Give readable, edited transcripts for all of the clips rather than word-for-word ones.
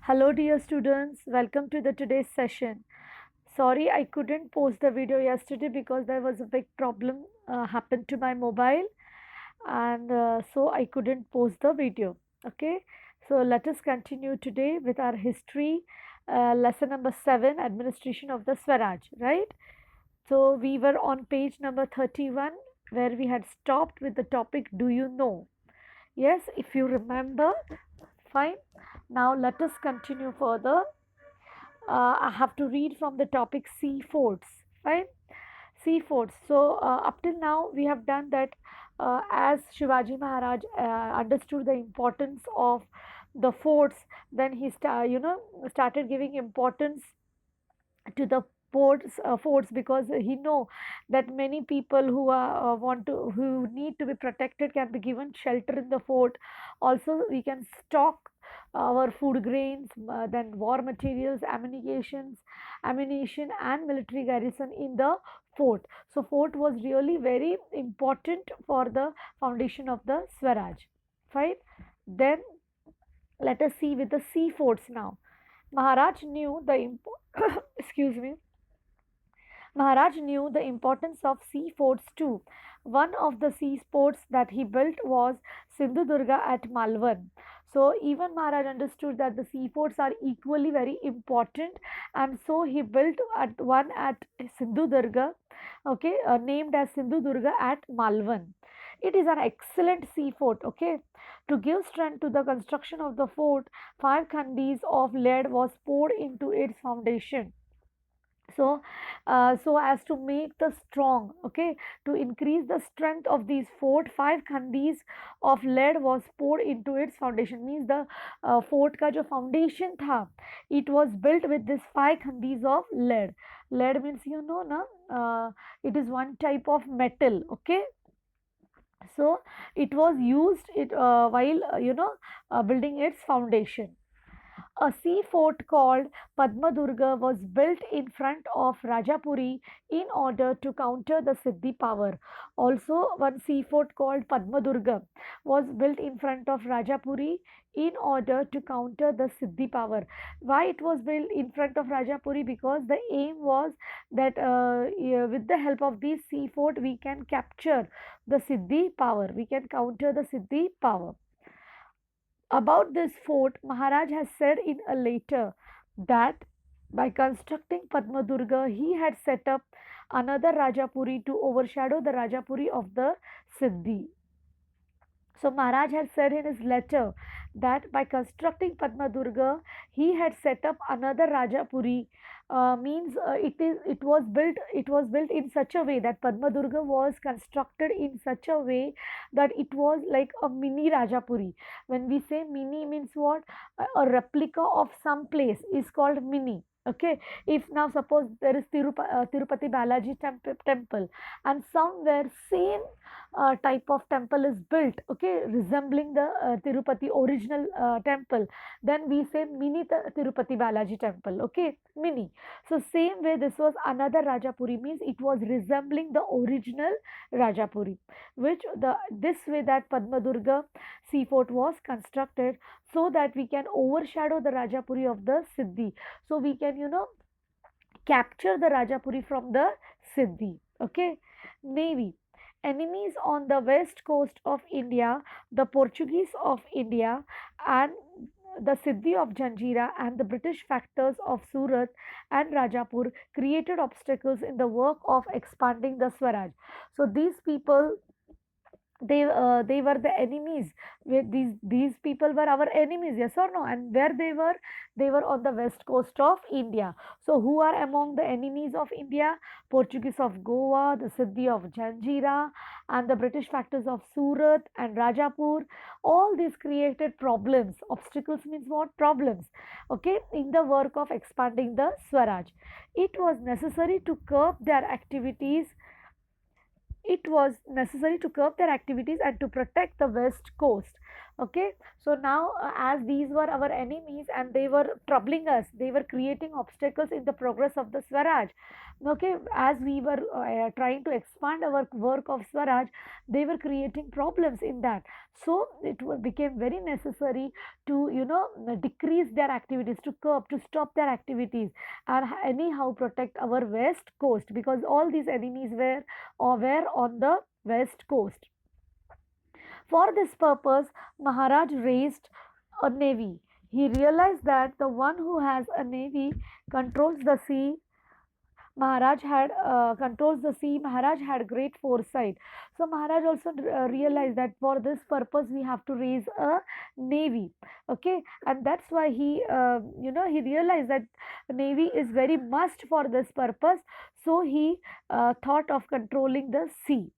Hello dear students, welcome to the today's session. Sorry I couldn't post the video yesterday because there was a big problem happened to my mobile and so I couldn't post the video. Okay, so let us continue today with our history lesson number 7, administration of the Swaraj, right? So we were on page number 31 where we had stopped with the topic do you know? Yes, if you remember, fine. Now let us continue further. I have to read from the topic sea forts, right? Sea forts. So up till now we have done that as Shivaji Maharaj understood the importance of the forts, then he started giving importance to the forts because he know that many people who are who need to be protected can be given shelter in the fort. Also we can stock our food grains, then war materials, ammunition and military garrison in the fort. So fort was really very important for the foundation of the Swaraj, fine. Then let us see with the sea forts now. Maharaj knew the excuse me. Maharaj knew the importance of sea forts too. One of the sea forts that he built was Sindhudurga at Malvan. So even Maharaj understood that the sea forts are equally very important, and so he built one at Sindhudurga, okay, named as Sindhudurga at Malvan. It is an excellent sea fort, okay. To give strength to the construction of the fort, 5 khandis of lead was poured into its foundation. So so as to make the strong, okay, to increase the strength of these fort, 5 khandis of lead was poured into its foundation. Means the fort ka jo foundation tha, it was built with this 5 khandis of lead. Lead means na, it is one type of metal, okay. So it was used while building its foundation. A sea fort called Padmadurga was built in front of Rajapuri in order to counter the Siddhi power. Also, one sea fort called Padmadurga was built in front of Rajapuri in order to counter the Siddhi power. Why it was built in front of Rajapuri? Because the aim was that yeah, with the help of this sea fort we can capture the Siddhi power. We can counter the Siddhi power. About this fort, Maharaj has said in a letter that by constructing Padmadurga, he had set up another Rajapuri to overshadow the Rajapuri of the Siddhi. So Maharaj had said in his letter that by constructing Padmadurga, he had set up another Rajapuri. Means it was built in such a way that Padmadurga was constructed in such a way that it was like a mini Rajapuri. When we say mini means what, a replica of some place is called mini. Okay, if now suppose there is Tirupati Balaji temple, and somewhere same type of temple is built, okay, resembling the Tirupati original temple, then we say mini Tirupati Balaji temple, okay, mini. So same way this was another Rajapuri, means it was resembling the original Rajapuri, which the this way that Padmadurga sea fort was constructed, so that we can overshadow the Rajapuri of the Siddhi. So we can capture the Rajapuri from the Siddhi. Okay. Navy. Enemies on the west coast of India, the Portuguese of India, and the Siddhi of Janjira and the British factors of Surat and Rajapur created obstacles in the work of expanding the Swaraj. So these people, they were the enemies. These people were our enemies, yes or no? And where they were on the west coast of India. So who are among the enemies of India? Portuguese of Goa, the Siddhi of Janjira, and the British factors of Surat and Rajapur. All these created problems. Obstacles means what? Problems, okay, in the work of expanding the Swaraj. It was necessary to curb their activities. It was necessary to curb their activities and to protect the west coast. Okay, so now as these were our enemies and they were troubling us, they were creating obstacles in the progress of the Swaraj. Okay, as we were trying to expand our work of Swaraj, they were creating problems in that. So it became very necessary to, decrease their activities, to curb, to stop their activities, and anyhow protect our west coast, because all these enemies were on the west coast. For this purpose, Maharaj raised a navy. He realized that the one who has a navy controls the sea. Maharaj had controls the sea. Maharaj had great foresight. So Maharaj also realized that for this purpose we have to raise a navy. Okay, and that's why he realized that navy is very must for this purpose. So he thought of controlling the sea,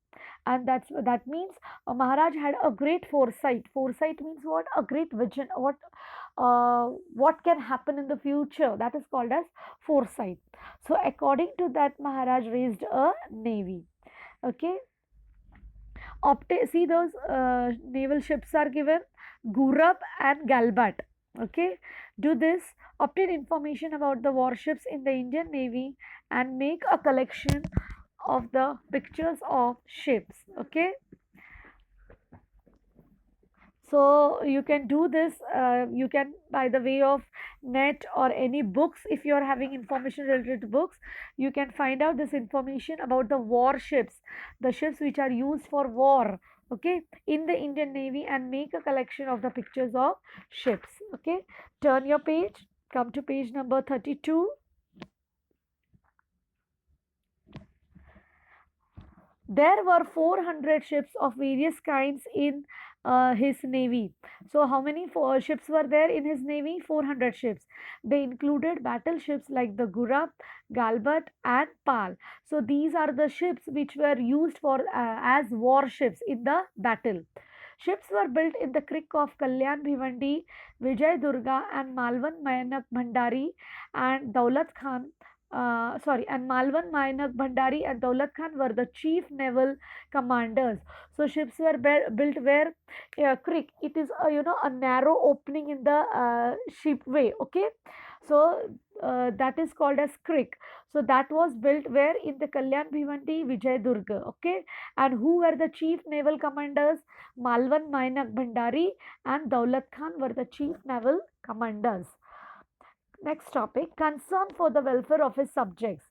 and that means Maharaj had a great foresight. Foresight means what? A great vision. What can happen in the future? That is called as foresight. So according to that, Maharaj raised a navy. Okay, see those naval ships are given, Gurab and Galbat. Okay, do this. Obtain information about the warships in the Indian Navy and make a collection of the pictures of ships. Okay, so you can do this, you can by the way of net or any books. If you are having information related to books, you can find out this information about the warships, the ships which are used for war, okay, in the Indian Navy, and make a collection of the pictures of ships. Okay, turn your page, come to page number 32. There were 400 ships of various kinds in his navy. So how many ships were there in his navy? 400 ships. They included battleships like the Gurab, Galbat and Pal. So these are the ships which were used for as warships in the battle. Ships were built in the creek of Kalyan Bhivandi, Vijay Durga and Malwan Mayanak Bhandari and Daulat Khan, and Malwan Mayanak Bhandari and Daulat Khan were the chief naval commanders. So ships were built where creek. It is a narrow opening in the shipway. Okay, so that is called as creek. So that was built where? In the Kalyan Bhivandi, Vijay Durga. Okay, and who were the chief naval commanders? Malwan Mayanak Bhandari and Daulat Khan were the chief naval commanders. Next topic, concern for the welfare of his subjects.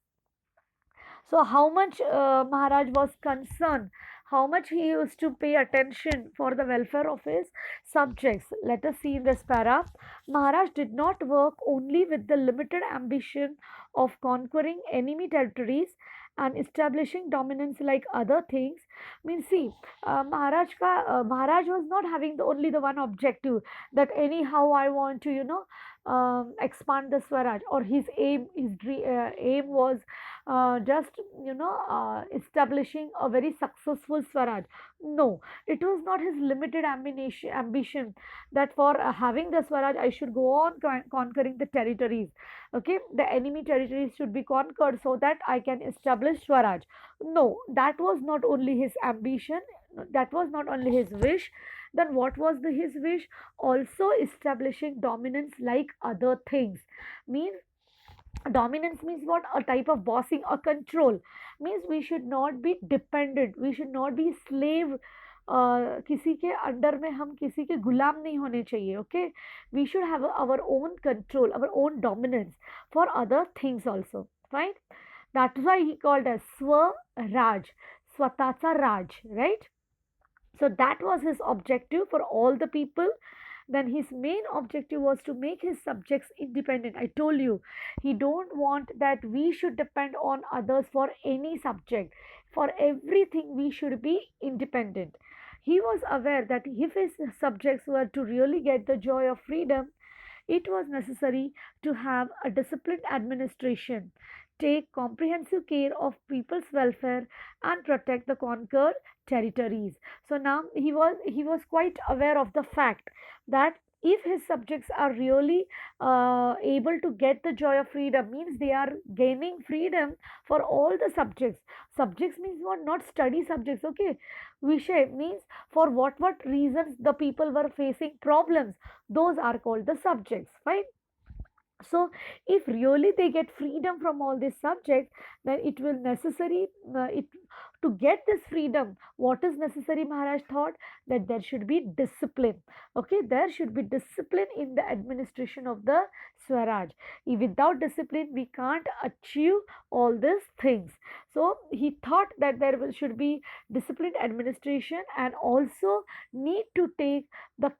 So how much Maharaj was concerned, how much he used to pay attention for the welfare of his subjects. Let us see in this para. Maharaj did not work only with the limited ambition of conquering enemy territories and establishing dominance like other things. Means see, Maharaj was not having only the one objective, that anyhow I want to expand the Swaraj, or his aim was just establishing a very successful Swaraj. No, it was not his limited ambition that for having the Swaraj I should go on conquering the territories. Okay, the enemy territories should be conquered so that I can establish Swaraj. No, that was not only his ambition, that was not only his wish. Then what was his wish? Also establishing dominance like other things. Means dominance means what? A type of bossing or control. Means we should not be dependent, we should not be slave. किसी के under में हम किसी के गुलाम नहीं होने चाहिए. Okay, we should have our own control, our own dominance for other things also. Fine, that is why he called as Swaraj, Swatacha Raj, right? So that was his objective for all the people. Then his main objective was to make his subjects independent. I told you, he don't want that we should depend on others for any subject. For everything we should be independent. He was aware that if his subjects were to really get the joy of freedom, it was necessary to have a disciplined administration, take comprehensive care of people's welfare, and protect the conquered territories. So now he was quite aware of the fact that if his subjects are really able to get the joy of freedom, means they are gaining freedom for all the subjects. Subjects means what? Not study subjects, okay. Vishay means for what reasons the people were facing problems, those are called the subjects, fine. So if really they get freedom from all these subjects, then it will necessary it to get this freedom, what is necessary? Maharaj thought that there should be discipline. Okay, there should be discipline in the administration of the Swaraj. Without discipline we can't achieve all these things. So he thought that there should be disciplined administration, and also need to take the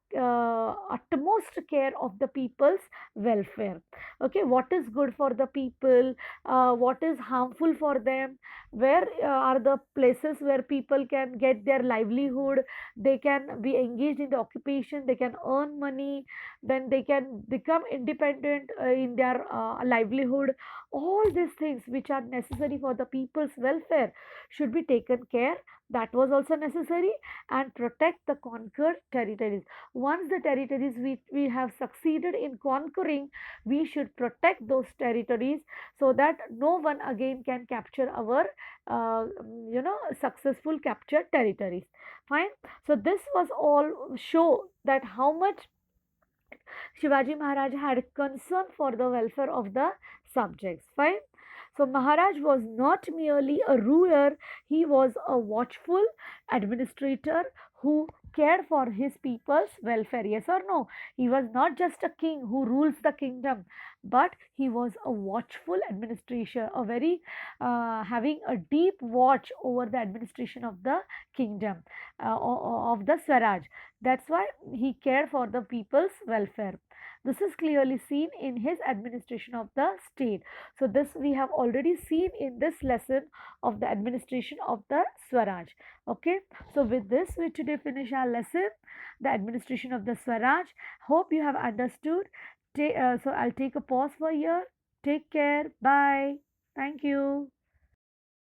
utmost care of the people's welfare. Okay, what is good for the people, what is harmful for them, where are the places where people can get their livelihood, they can be engaged in the occupation, they can earn money, then they can become independent in their livelihood. All these things which are necessary for the people's welfare should be taken care, that was also necessary. And protect the conquered territories. Once the territories we have succeeded in conquering, we should protect those territories, so that no one again can capture our successful captured territories, fine. So this was all show that how much Shivaji Maharaj had concern for the welfare of the subjects. Fine. So Maharaj was not merely a ruler, he was a watchful administrator who cared for his people's welfare. Yes or no? He was not just a king who rules the kingdom, but he was a watchful administrator, a very having a deep watch over the administration of the kingdom, of the Swaraj. That's why he cared for the people's welfare. This is clearly seen in his administration of the state. So this we have already seen in this lesson of the administration of the Swaraj. Okay. So with this we today finish our lesson, the administration of the Swaraj. Hope you have understood. So I'll take a pause for here. Take care. Bye. Thank you.